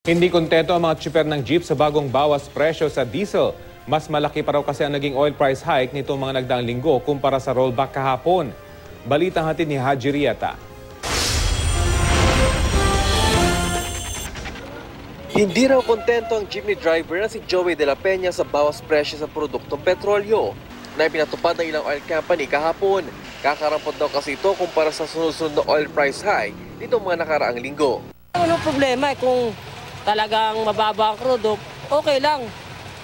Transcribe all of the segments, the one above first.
Hindi kontento ang mga tsuper ng jeep sa bagong bawas presyo sa diesel. Mas malaki pa raw kasi ang naging oil price hike nitong mga nagdaang linggo kumpara sa rollback kahapon. Balitang hatid ni Haji Rieta. Hindi raw kontento ang jeepney driver na si Joey De La Peña sa bawas presyo sa produktong petrolyo na ipinatupad ng ilang oil company kahapon. Kakarampot daw kasi ito kumpara sa sunod-sunod na oil price hike nitong mga nakaraang linggo. Anong problema kung talagang mababa ang crude, okay lang.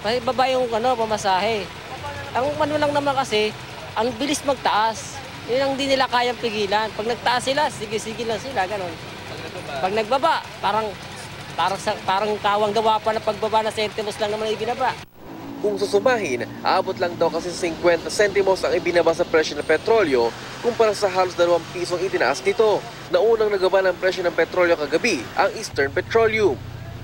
Kasi baba yung pamasahe. Ang lang naman kasi, ang bilis magtaas. Yun ang di nila kayang pigilan. Pag nagtaas sila, sige lang sila, ganun. Pag nagbaba, parang kawang gawa pa na pagbaba na sentimos lang naman ibinaba. Kung susumahin, aabot lang daw kasi 50 sentimos ang ibinaba sa presyo ng petrolyo kumpara sa halos 2 pisong itinaas nito. Naunang nagaba ng presyo ng petrolyo kagabi ang Eastern Petroleum.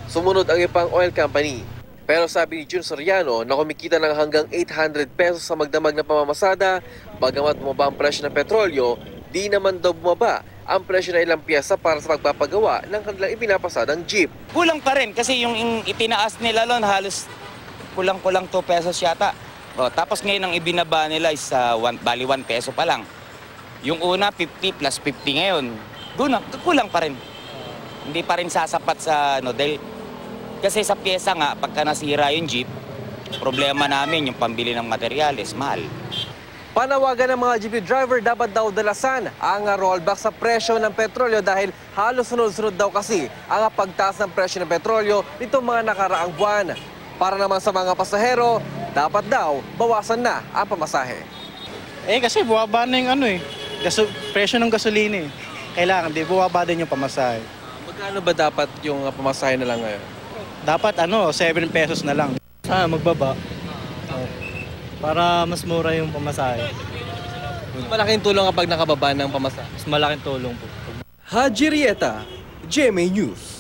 Sumunod ang ibang oil company. Pero sabi ni Jun Soriano na kumikita ng hanggang 800 pesos sa magdamag na pamamasada, bagamat bumaba ang presyo ng petrolyo, di naman daw bumaba ang presyo na ilang piyesa para sa pagpapagawa ng kanilang ibinapasadang jeep. Kulang pa rin kasi yung itinaas nila lon halos kulang-kulang 2 pesos yata. Tapos ngayon ang ibinaba nila is bali 1 peso pa lang. Yung una 50 plus 50 ngayon, kulang pa rin. Hindi pa rin sasapat sa dahil kasi sa pyesa nga, pagka nasira yung jeep, problema namin yung pambili ng materyales, mahal. Panawagan ng mga jeepney driver dapat daw dalasan ang rollback sa presyo ng petrolyo dahil halos sunod-sunod daw kasi ang pagtaas ng presyo ng petrolyo nitong mga nakaraang buwan. Para naman sa mga pasahero, dapat daw bawasan na ang pamasahe. Kasi buwaba na yung presyo ng gasolina. Kailangan di buwaba din yung pamasahe. Magkano ba dapat yung pamasahe na lang ngayon? Dapat 7 pesos na lang. Magbaba. Para mas mura yung pamasahe. Malaking tulong kapag nakababa ng pamasahe. Mas malaking tulong po. Haji Rieta, GMA News.